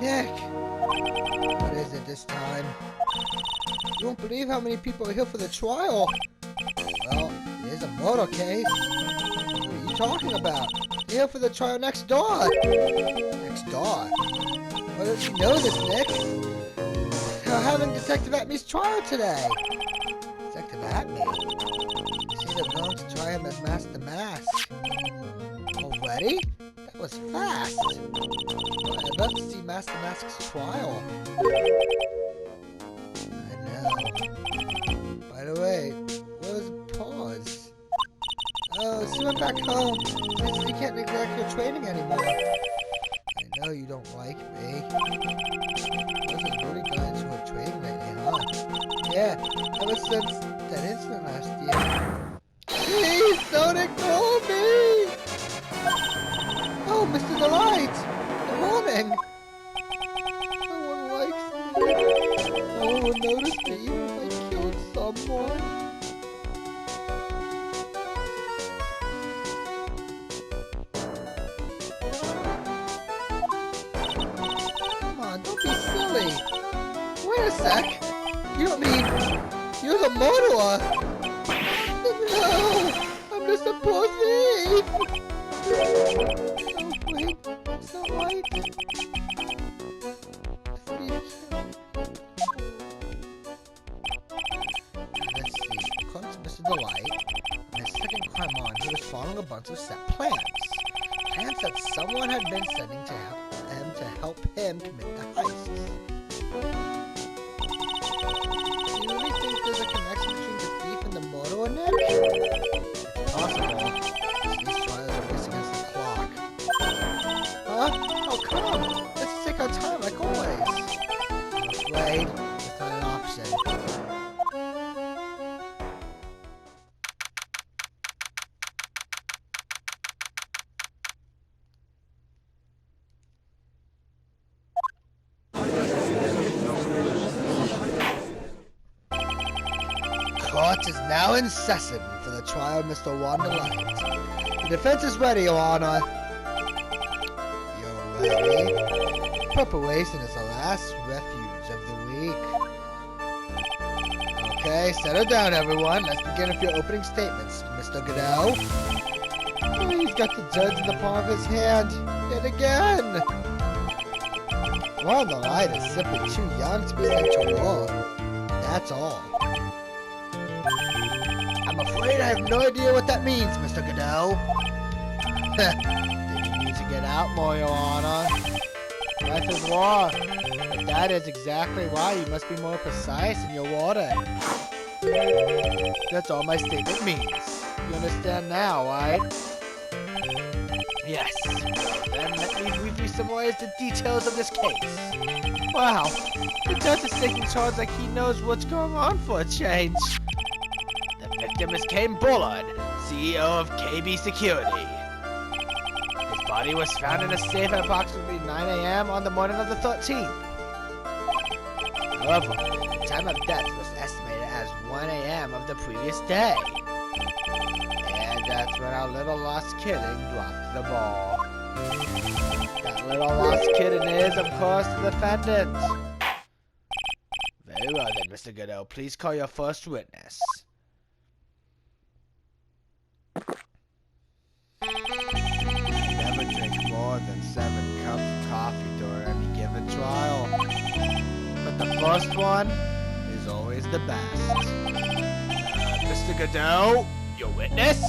Nick! What is it this time? You won't believe how many people are here for the trial. Well, here's a motorcade. What are you talking about? They're here for the trial next door. Next door? Why don't you know this, Nick? They're having Detective Atme's trial today. Detective Atme? You see they're going to try him as Master Mask. Already? That was fast. Well, I'd love to see Master Mask's trial. I know. By the way, where was the pause? Oh, she went back home. You can't neglect your training anymore. I know you don't like me. Wasn't really gone into her training lately, huh? Yeah, ever since that incident last year. Please don't ignore me! Oh, Mr. Delight! Good morning! No one likes me. No one would notice me even if I killed someone. Come on, don't be silly. Wait a sec. You don't mean you're the murderer? No! I'm just a poor thief! Oh, wait, it's not right. Let's see. According to Mr. Delight, on his second crime on, he was following a bunch of set plans. Plans that someone had been sending to help him commit the heists. Do you really think there's a connection between the thief and the murderer, Nick? It's possible. These trials are racing against the clock. Huh? Oh, come! Let's take our time like always. I'm afraid it's not an option. Court is now in session for the trial of Mr. Wonderlight. The defense is ready, Your Honor. You're ready? Preparation is the last refuge of the week. Okay, settle down, everyone. Let's begin with your opening statements, Mr. Godot. Oh, he's got the judge in the palm of his hand. Yet again. Wonderlight is simply too young to be sent to war. That's all. I'm afraid I have no idea what that means, Mr. Godot. Did you need to get out more, Your Honor? Life is war, but that is exactly why you must be more precise in your wording. That's all my statement means. You understand now, right? Yes. Then let me briefly summarize the details of this case. Wow, the judge is taking charge like he knows what's going on for a change. The victim is Kane Bullard, CEO of KB Security. His body was found in a safe at approximately 9 a.m. on the morning of the 13th. However, the time of death was estimated as 1 a.m. of the previous day. And that's when our little lost kitten dropped the ball. That little lost kitten is, of course, the defendant. Very well then, Mr. Godot. Please call your first witness. Never drink more than 7 cups of coffee during any given trial. But the first one is always the best. Mr. Godot, your witness?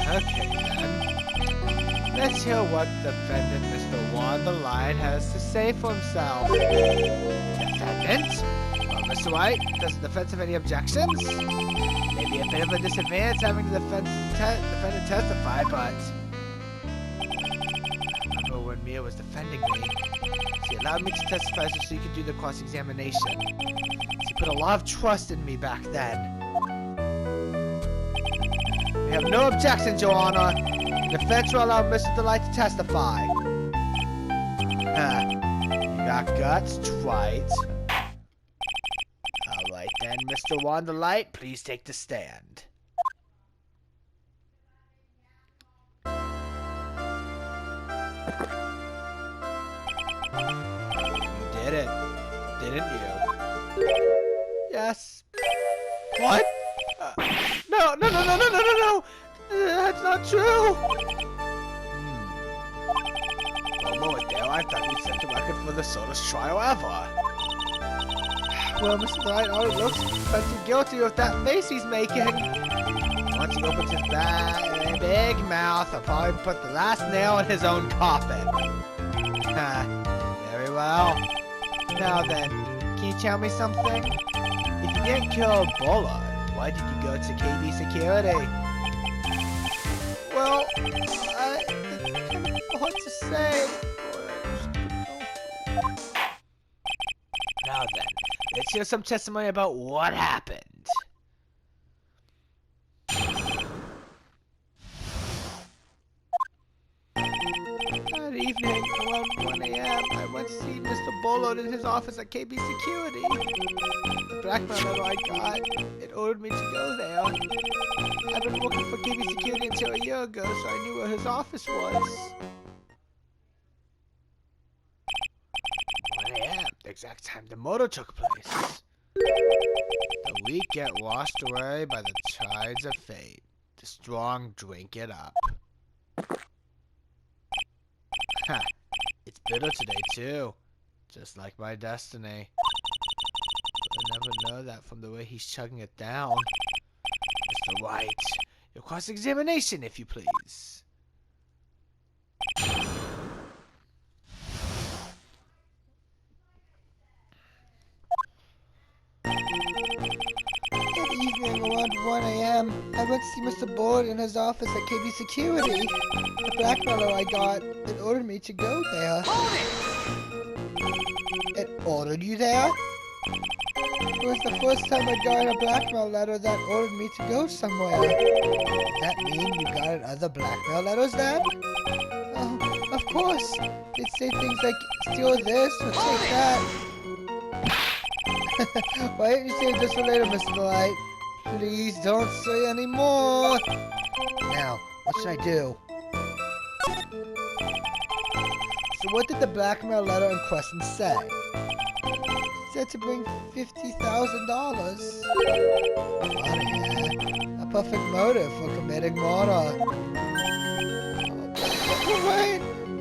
Okay then. Let's hear what defendant Mr. Wonderlight has to say for himself. Defendant? Well, Mr. Wright, does the defense have any objections? Maybe a bit of a disadvantage having the defendant testify, but I remember when Mia was defending me, she allowed me to testify so she could do the cross-examination. She put a lot of trust in me back then. We have no objections, Your Honor. The defense will allow Mr. Delight to testify. You got guts? Try it. Alright then, Mr. Wonderlight, please take the stand. You did it, didn't you? Yes. What? No, no, no, no, no, no, no, no! That's not true! One moment there, I thought you set the record for the shortest trial ever. Well, Mr. Wright, all it looks plenty guilty of that face he's making. Once he opens his big mouth, I'll probably put the last nail in his own coffin. Very well. Now then, can you tell me something? If you didn't kill Bullard, why did you go to KB Security? Well, it's kind of hard to say. Now then, let's hear some testimony about what happened. That evening, around 1 a.m., I went to see Mr. Bullard in his office at KB Security. The blackmail letter I got, it ordered me to go there. I've been working for KB Security until a year ago, so I knew where his office was. 1 a.m., the exact time the murder took place. The weak get washed away by the tides of fate. The strong drink it up. Ha! It's bitter today, too. Just like my destiny. But I never know that from the way he's chugging it down. Mr. Wright, your cross-examination, if you please. That evening, around 1 a.m., I went to see Mr. Bullard in his office at KB Security. The blackmailer I got, it ordered me to go there. It ordered you there? It was the first time I got a blackmail letter that ordered me to go somewhere. Does that mean you got other blackmail letters then? Oh, of course. They'd say things like, steal this or take that. Why didn't you say this for later, Mr. Wright? Please don't say any more. Now, what should I do? So what did the blackmail letter in question say? It said to bring $50,000. Oh yeah, a perfect motive for committing murder.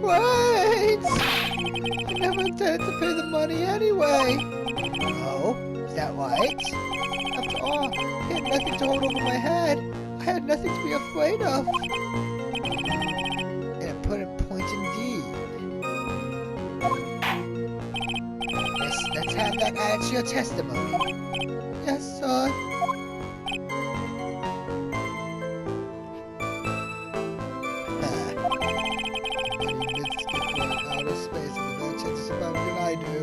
Wait! I never intended to pay the money anyway. Oh, is that right? After all, I had nothing to hold over my head. I had nothing to be afraid of. In a pertinent point indeed. Yes, let's have that added to your testimony. Yes, sir. Outer space with no chances about what I do.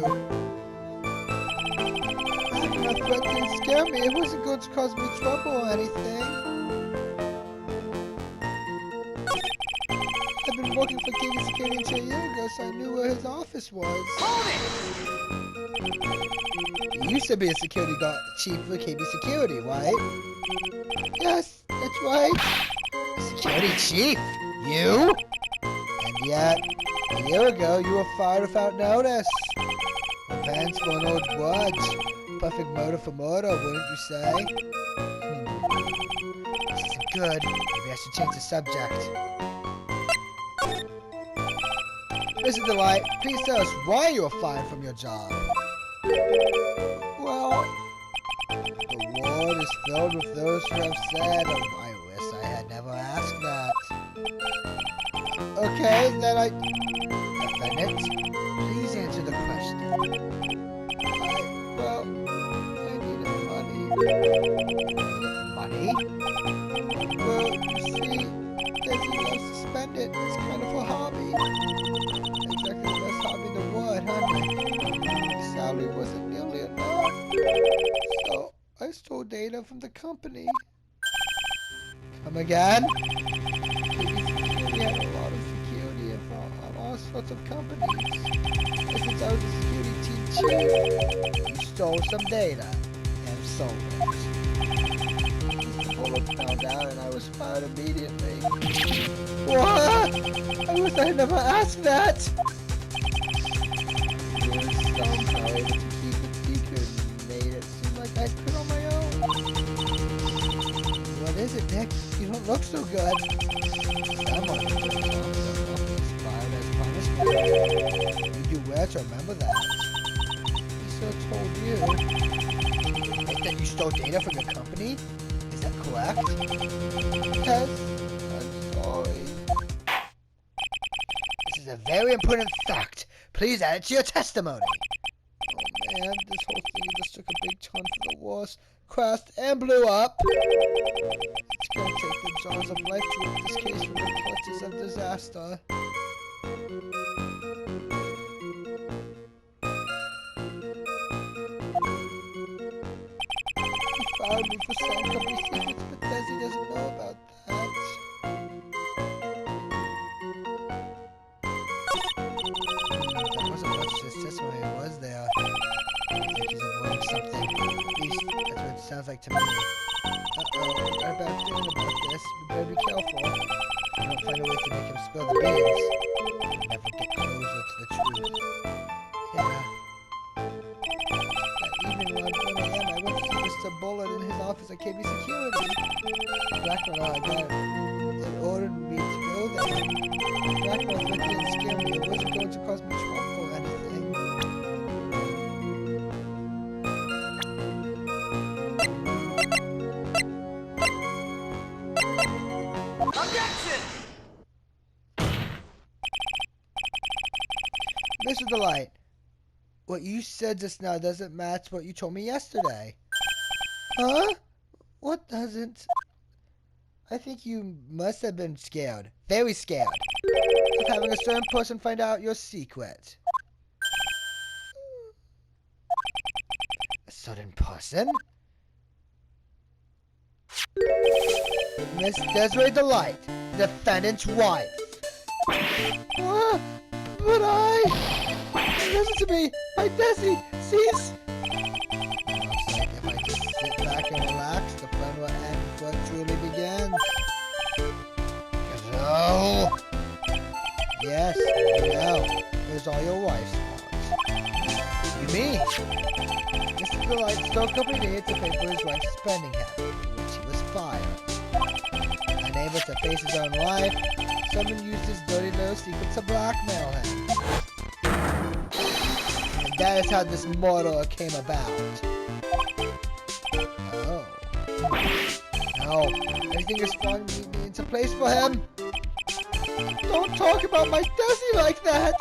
That threat didn't scare me. It wasn't going to cause me trouble or anything. I've been working for KB Security until a year ago, so I knew where his office was. You used to be a security guard chief for KB Security, right? Yes, that's right. Security chief? You? And yet, a year ago, you were fired without notice. Revenge for an old grudge. Perfect motive for murder, wouldn't you say? This isn't good. Maybe I should change the subject. Mr. Delight, please tell us why you were fired from your job. Well, the world is filled with those who have said, I wish I had never asked that. Okay, then Defendant, please answer the question. I needed money. Money? Well, you see, Desi loves to spend it. It's kind of a hobby. Exactly the best hobby in the world, honey. The salary wasn't nearly enough. So, I stole data from the company. Come again? We had a lot of security on all sorts of companies. And since I was a security team chief, you stole some data and sold it. Bullard found out and I was fired immediately. What? I wish I had never asked that. I'm sorry to keep it secret. Made it seem like I quit on my own. What is it, Nick? You don't look so good. I'm on the inspired as punishment. You do well to remember that. He so told you. That you stole data from your company? Is that correct? Yes. I'm sorry. This is a very important fact. Please add it to your testimony. Oh man, this whole thing just took a big turn for the worse. Crashed and blew up. It's gonna take the jaws of life to rip this case from the clutches of disaster. He fired me for selling company secrets, but Desi doesn't know about that. That wasn't much to his testimony, was there? I think he's avoiding something. At least, that's what it sounds like to me. Uh-oh, I got a bad feeling about this. We better be careful. If we don't find a way to make him spill the beans, we'll never get closer to the truth. Yeah. That evening around 1 a.m., I went to see Mr. Bullard in his office at KB Security. Blackwell and I got it ordered me to go there. Blackwell was lucky and scared me. It wasn't going to cause me trouble or anything. Objection! Mr. Delight, what you said just now doesn't match what you told me yesterday. Huh? What doesn't? I think you must have been scared. Very scared. Of having a certain person find out your secret. A certain person? Miss Desiree Delight, defendant's wife. But listen to me. My Desi, cease. Looks like if I just sit back and relax, the fun will end before it truly begins. No. Yes, no. It was all your wife's fault. You mean? Mr. Delight stole company data to pay for his wife's spending habit, for which he was fired. Unable to face his own wife, someone used his dirty little secret to blackmail him. And that is how this murder came about. Oh. No, everything is falling into place for him. Don't talk about my Desi like that,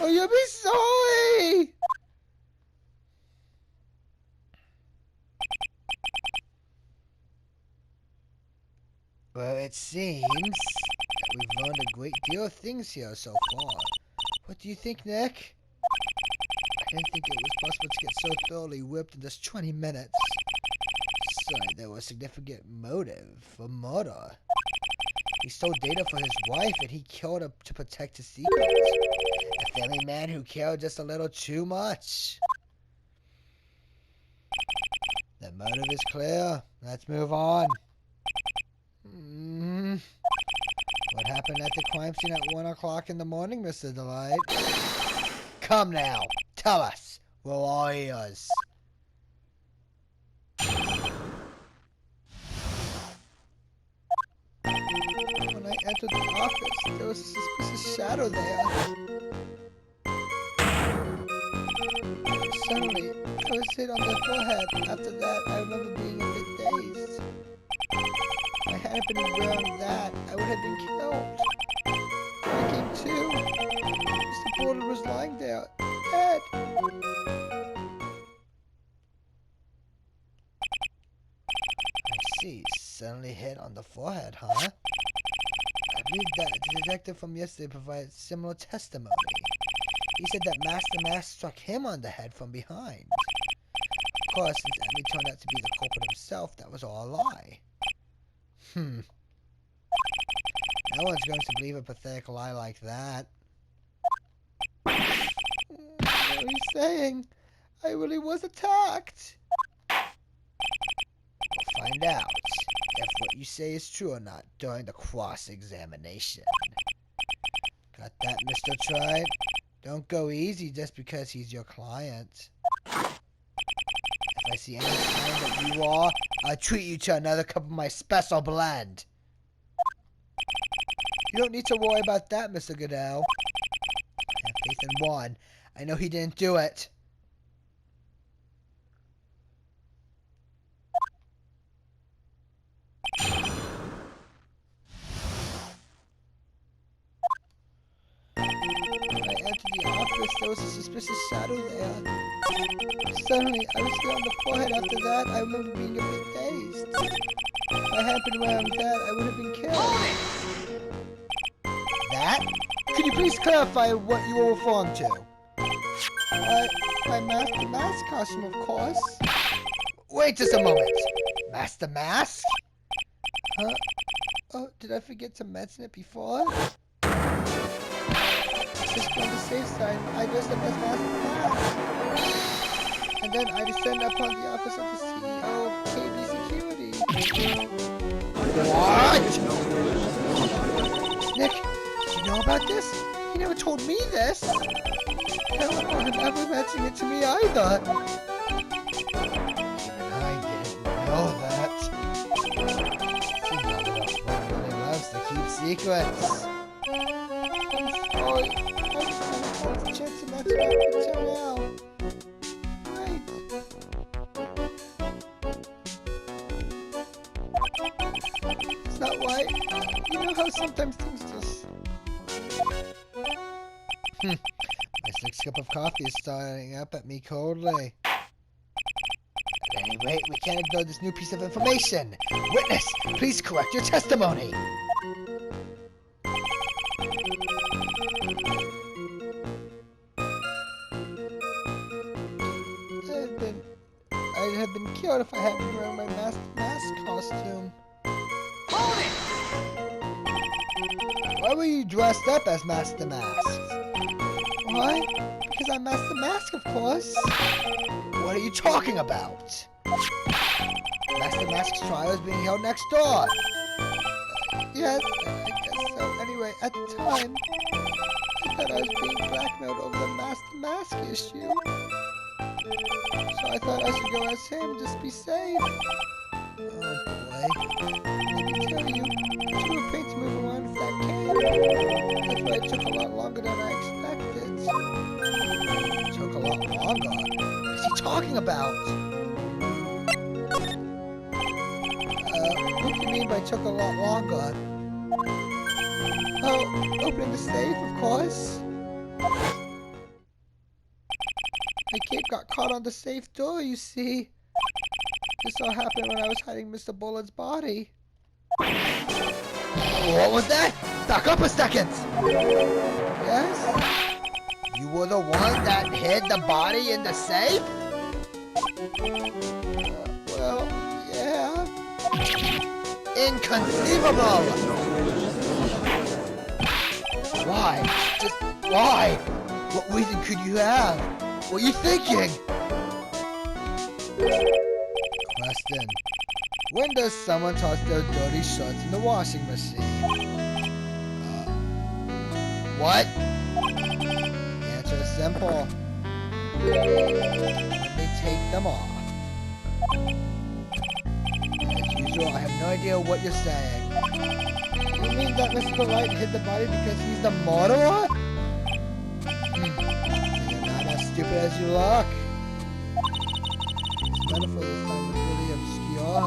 or you'll be sorry. Well, it seems that we've learned a great deal of things here so far. What do you think, Nick? I didn't think it was possible to get so thoroughly whipped in just 20 minutes. So there was significant motive for murder. He stole data for his wife and he killed her to protect his secrets. A family man who cared just a little too much. The motive is clear. Let's move on. What happened at the crime scene at 1 o'clock in the morning, Mr. Delight? Come now, tell us. We're all ears. When I entered the office, there was a suspicious shadow there. Suddenly, I was hit on the forehead. After that, I remember being a bit dazed. If I hadn't been wearing that, I would have been killed. When I came to, Mr. Porter was lying there, dead. I see. Suddenly hit on the forehead, huh? I believe that the detective from yesterday provided similar testimony. He said that Master Mask struck him on the head from behind. Of course, since Emily turned out to be the culprit himself, that was all a lie. No one's going to believe a pathetic lie like that. What are you saying? I really was attacked. We'll find out if what you say is true or not during the cross-examination. Got that, Mr. Tribe? Don't go easy just because he's your client. If I see any sign that you are, I'll treat you to another cup of my special blend. You don't need to worry about that, Mr. Goodell. I have faith in Juan. I know he didn't do it. When I entered the office, there was a suspicious shadow there. Suddenly, I was hit on the forehead. After that, I remember being a bit dazed. If I had been wearing that, I would have been killed. That? Could you please clarify what you were referring to? My Master Mask costume, of course. Wait just a moment. Master Mask? Huh? Oh, did I forget to mention it before? Just on the safe side, I dressed up as Master Mask. And then I descended upon the office of the CEO of KB Security. What? Nick, did you know about this? He never told me this. I don't want him ever mentioning it to me either. Even I didn't know that. Seems like Ron really loves to keep secrets. I'm sorry. I just haven't had the chance to mention it until now. Right. It's not right. You know how sometimes things just... My 6th cup of coffee is starting up at me coldly. At any rate, we can't ignore this new piece of information. Witness, please correct your testimony. I'd have been killed if I hadn't been wearing my mask costume. Hold it! Why were you dressed up as Master Mask? Why? Because I'm Master Mask, of course. What are you talking about? Master Mask's trial is being held next door. Yes, I guess so. Anyway, at the time, I thought I was being blackmailed over the Master Mask issue. So I thought I should go as him, just be safe. Oh boy. Let me tell you, I should have paid to move around with that Kane. That's why it took a lot longer than I expected. It took a lot longer? What is he talking about? What do you mean by took a lot longer? Oh, opening the safe, of course. My cape got caught on the safe door, you see. This all happened when I was hiding Mr. Bullet's body. What was that? Back up a second! Yes? You were the one that hid the body in the safe? Well, yeah. Inconceivable! Why? Just why? What reason could you have? What are you thinking? Question. When does someone toss their dirty shirts in the washing machine? What? The answer is simple. When they take them off. As usual, I have no idea what you're saying. You mean that Mr. Wright hid the body because he's the murderer? You're not as stupid as you look. This metaphor this time was really obscure.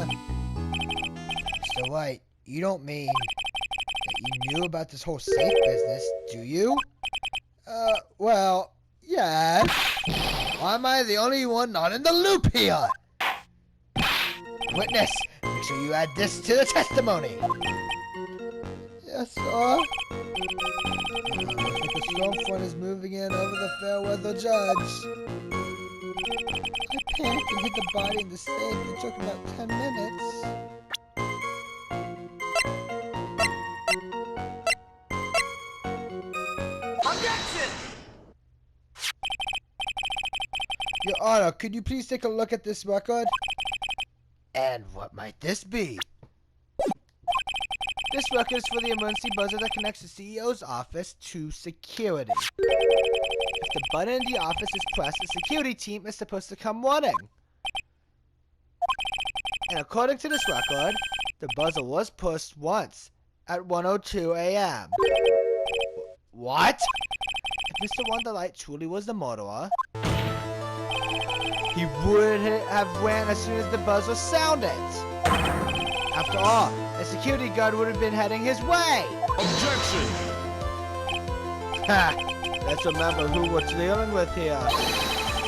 Mr. Wright, you don't mean that you knew about this whole safe business, do you? Well, yes. Why am I the only one not in the loop here? Witness, make sure you add this to the testimony. Yes, sir. Looks like the storm front is moving in over the fair weather judge. I panicked and hid the body in the safe. It took about 10 minutes. Objection! Your Honor, could you please take a look at this record? And what might this be? This record is for the emergency buzzer that connects the CEO's office to security. If the button in the office is pressed, the security team is supposed to come running. And according to this record, the buzzer was pushed once at 1:02 a.m. What? If Mr. Wonderlight truly was the murderer, he would have ran as soon as the buzzer sounded. After all, a security guard would have been heading his way. Objection! Ha! Let's remember who we're dealing with here.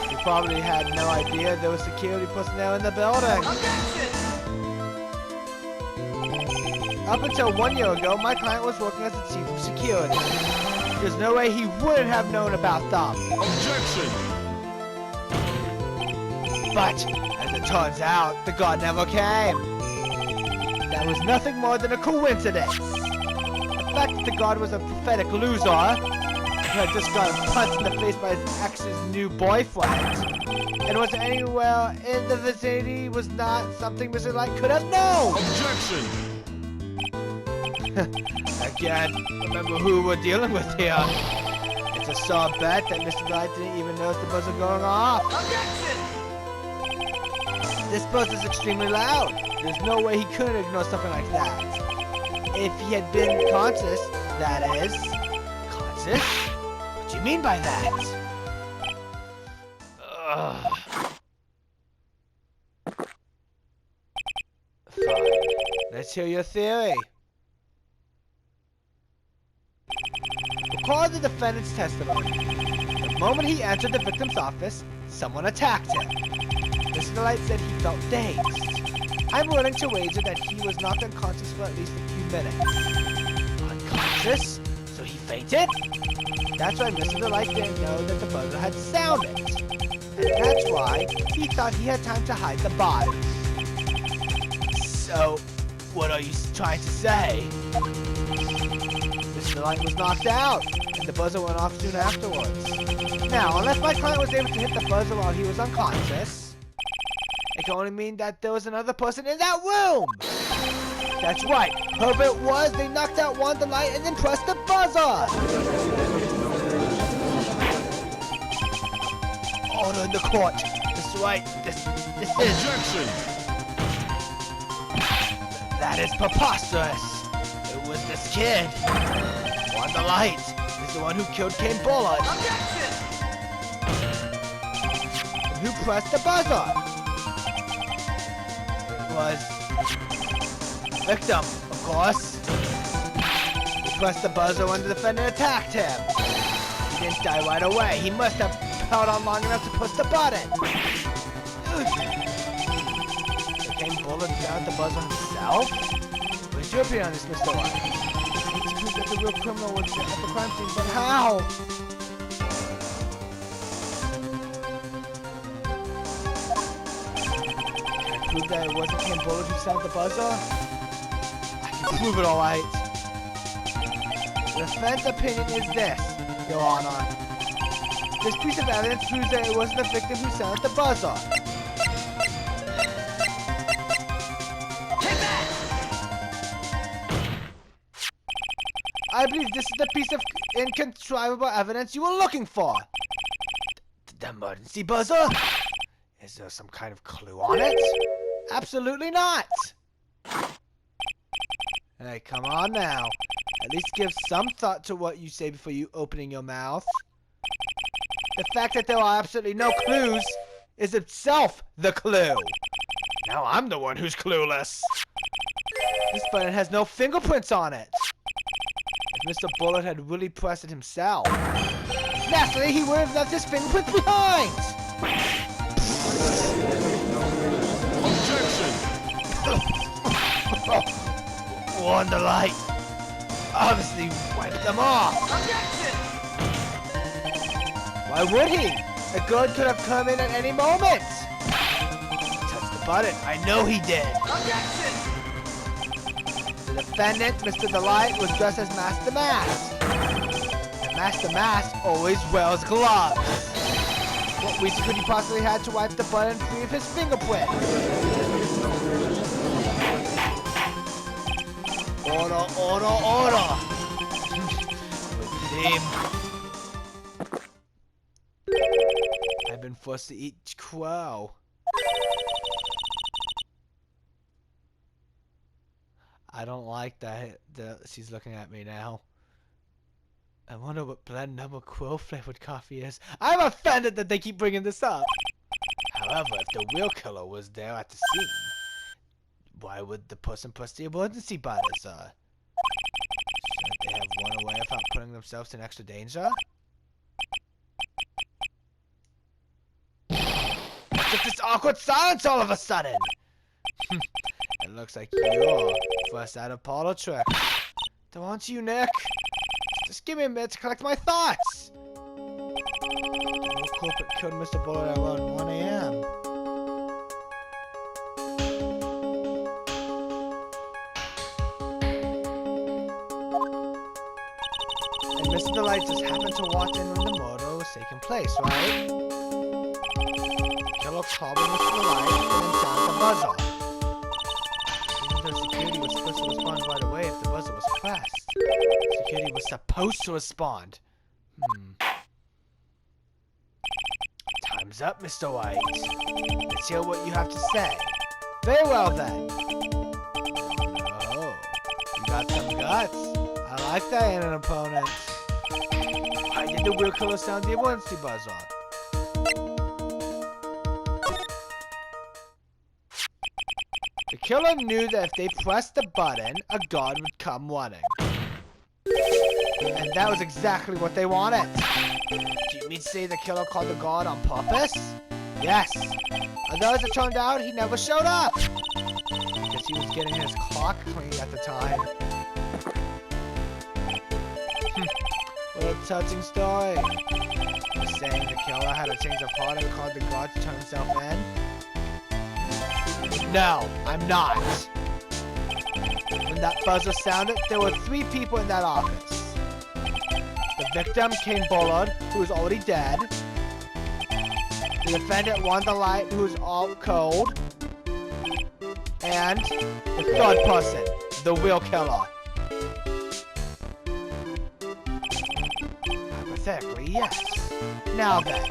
We probably had no idea there was security personnel in the building. Objection! Up until 1 year ago, my client was working as the chief of security. There's no way he wouldn't have known about them. Objection! But, as it turns out, the guard never came. That was nothing more than a coincidence. The fact that the guard was a pathetic loser, who had just got punched in the face by his ex's new boyfriend, and was anywhere in the vicinity was not something Mr. Light could have known. Objection! Again, remember who we're dealing with here. It's a sore bet that Mr. Light didn't even notice the buzzer going off. Objection! This buzz is extremely loud. There's no way he could ignore something like that. If he had been conscious, that is. Conscious? What do you mean by that? Ugh. Fine. Let's hear your theory. Recall the defendant's testimony. The moment he entered the victim's office, someone attacked him. Mr. Light said he felt dazed. I'm willing to wager that he was knocked unconscious for at least a few minutes. Unconscious? So he fainted? That's why Mr. Light didn't know that the buzzer had sounded. And that's why he thought he had time to hide the body. So, what are you trying to say? Mr. Light was knocked out, and the buzzer went off soon afterwards. Now, unless my client was able to hit the buzzer while he was unconscious, it can only mean that there was another person in that room! That's right, whoever it was, they knocked out Wonderlight and then pressed the buzzer! Order in the court. That's right, this is... Objection! That is preposterous! It was this kid! Wonderlight is the one who killed Kane Bullet! Objection! And who pressed the buzzer? Was victim, of course. He pressed the buzzer when the defendant attacked him. He didn't die right away. He must have held on long enough to push the button. Kane Bullet down the buzzer himself? What is your opinion on this, Mr. White? It's proof that the real criminal was at the crime scene, but how? Prove that it wasn't Kane Bullet who sent the buzzer? I can prove it, alright. The defense opinion is this, Your Honor. This piece of evidence proves that it wasn't the victim who sent the buzzer. Take that! I believe this is the piece of incontrivable evidence you were looking for. The emergency buzzer? Is there some kind of clue on it? Absolutely not! Hey, come on now. At least give some thought to what you say before you opening your mouth. The fact that there are absolutely no clues is itself the clue. Now I'm the one who's clueless. This button has no fingerprints on it. If Mr. Bullet had really pressed it himself, naturally he would have left his fingerprints behind. Objection! Wonderlight obviously wiped them off. Objection! Why would he? The guard could have come in at any moment. He touched the button. I know he did. Objection! The defendant, Mr. Delight, was dressed as Master Mask. And Master Mask always wears gloves. What reason could he possibly have to wipe the button free of his fingerprint? Order, order, order! With him. forced to eat crow. I don't like that she's looking at me now. I wonder what blend number crow flavored coffee is. I'm offended that they keep bringing this up. However, if the real killer was there at the scene, why would the person push the emergency buttons? Shouldn't they have run away without putting themselves in extra danger? What's with this awkward silence all of a sudden? It looks like you're first out of portal trick. Don't you, Nick? Just give me a minute to collect my thoughts. No culprit killed Mr. Bullard around 1 a.m. And Mr. Delight just happened to walk in when the murder was taking place, right? The killer called Mr. Delight and then sounded the buzzer. Even though security was supposed to respond right away if the buzzer was pressed. Security was supposed to respond. Time's up, Mr. White. Let's hear what you have to say. Very well, then. Oh, you got some guts. I like that in an opponent. Why did the real killer sound the emergency buzzer? The killer knew that if they pressed the button, a guard would come running. And that was exactly what they wanted. Do you mean to say the killer called the guard on purpose? Yes. Although as it turned out, he never showed up. Because he was getting his clock cleaned at the time. What a touching story. You're saying the killer had a change of heart and called the guard to turn himself in? No, I'm not. When that buzzer sounded, there were 3 people in that office. The victim, Kane Bullard, who is already dead. The defendant, Wanda Light, who is all cold. And the 3rd person, the real killer. Hypothetically, yes. Now then,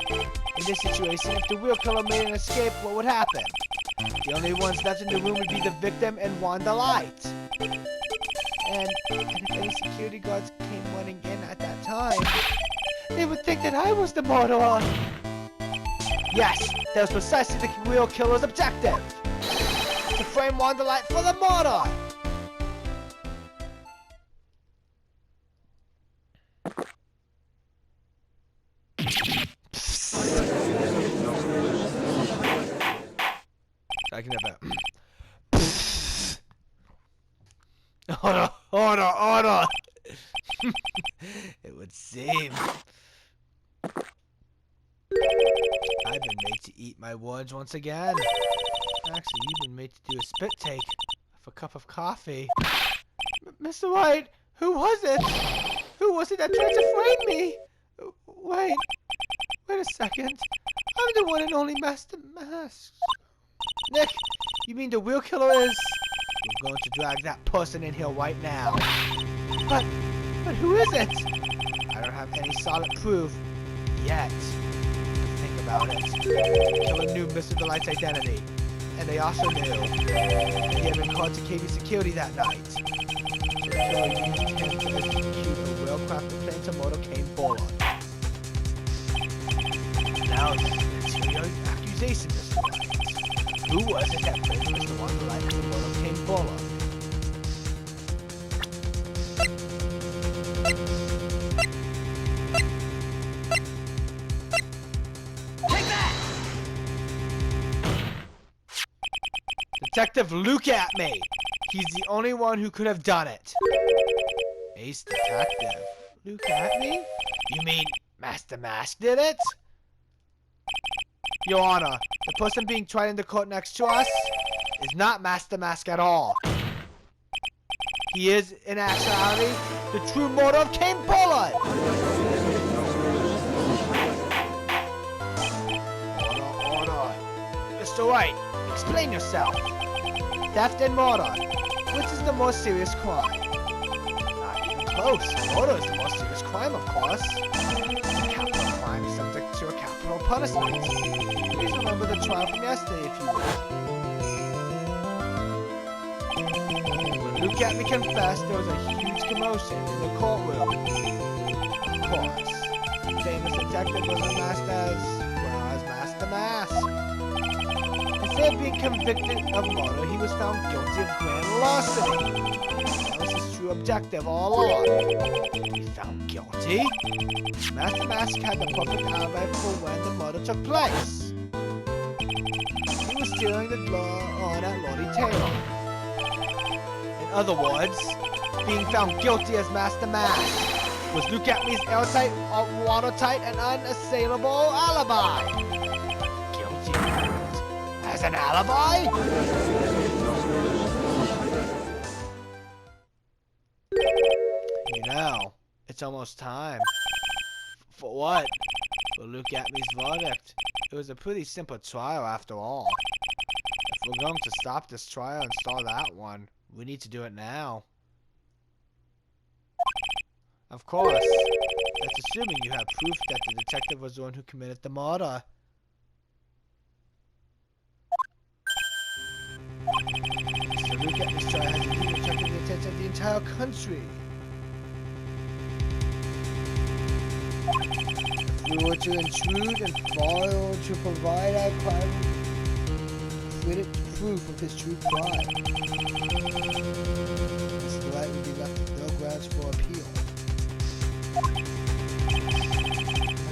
in this situation, if the real killer made an escape, what would happen? The only ones left in the room would be the victim and Wanda Light. And if any security guards came running in at that time, they would think that I was the murderer. Yes, that was precisely the real killer's objective. To frame Wanda Light for the murder. I can have that. Order! It would seem. I've been made to eat my words once again. Actually, you've been made to do a spit take of a cup of coffee. Mr. Wright, who was it? Who was it that tried to frame me? Wait a second. I'm the one and only Master Mask. Nick, you mean the real killer is? We're going to drag that person in here right now. But who is it? I don't have any solid proof yet. Think about it. The killer knew Mr. Delight's identity, and they also knew that he had been called to KB security that night. So the killer used him to execute a well-crafted plan to murder Kane Bullard. Now it's your accusation, Mr. Wright. Who was it that played Mr. Wanda Light to murder Kane Bullard? Take that! Detective, look at me! He's the only one who could have done it. Ace Detective. Look at me? You mean Master Mask did it? Your Honor, the person being tried in the court next to us is not Master Mask at all. He is, in actuality, the true murderer of Kane Bullard! Order. Mr. Wright, explain yourself. Theft and murder. Which is the more serious crime? Not even close. Murder is the more serious crime, of course. Capital crime subject to a capital punishment. Please remember the trial from yesterday, if you will. When Luke at me confessed, there was a huge commotion in the courtroom. Of course, the famous detective was unmasked as Master Mask. Instead of being convicted of murder, he was found guilty of grand larceny. That was his true objective all along. He found guilty? Master Mask had the perfect alibi for when the murder took place. He was stealing the on at Lottie Taylor. In other words, being found guilty as Master Mask was Luke Atmey's airtight, watertight, and unassailable alibi. Guilty as an alibi? You know, it's almost time. For what? For Luke Atmey's verdict. It was a pretty simple trial after all. If we're going to stop this trial and start that one, we need to do it now. Of course. That's assuming you have proof that the detective was the one who committed the murder. So Luke Atmey's trial has attracted the attention of the entire country. If we were to intrude and fail to provide our client with proof of his true crime, Mr. Wright would be left with no grounds for appeal.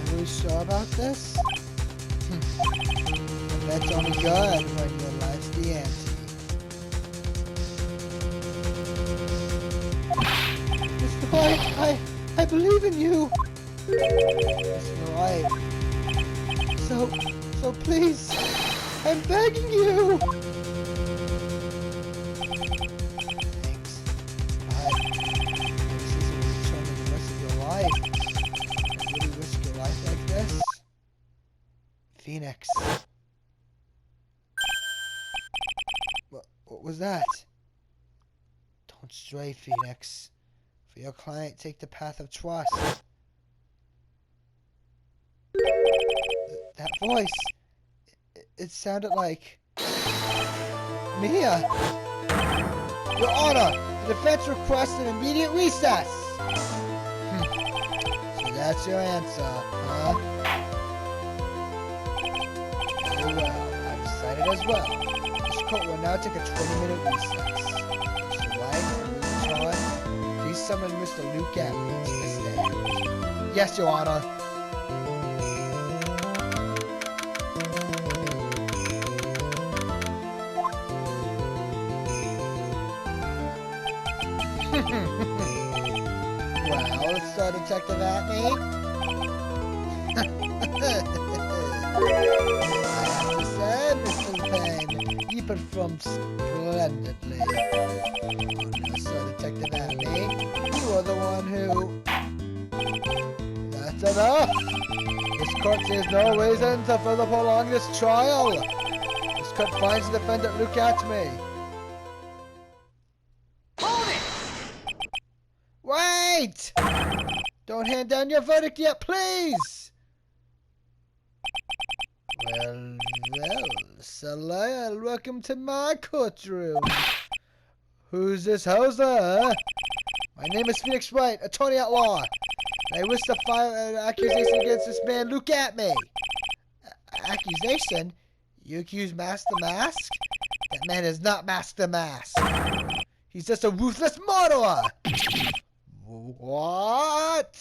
Are you sure about this? That's only good when your life's the ante. Mr. Wright, I believe in you. Mr. Wright. So please, I'm begging you. Thanks. This isn't determine the rest of your life. I really risk your life like this. Phoenix. What was that? Don't stray, Phoenix. For your client, take the path of trust. That voice, it sounded like Mia. Your Honor, the defense requests an immediate recess. So that's your answer, huh? Very well, I've decided as well. This court will now take a 20-minute recess. Mr. Wright and Mr. John, please summon Mr. Luke Atmey to the stand. Yes, Your Honor. Well, so Detective Atmey. I have to say, Mr. Kane, you performed splendidly. Oh no, so Detective Atmey, you are the one who... That's enough! This court sees no reason to further prolong this trial. This court finds the defendant Luke Atmey. Wait! Don't hand down your verdict yet, please! Well, Salaya, welcome to my courtroom. Who's this hoser? My name is Phoenix Wright, attorney at law. And I wish to file an accusation against this man, Luke Atmey. Accusation? You accuse Master Mask? That man is not Master Mask. He's just a ruthless murderer. What?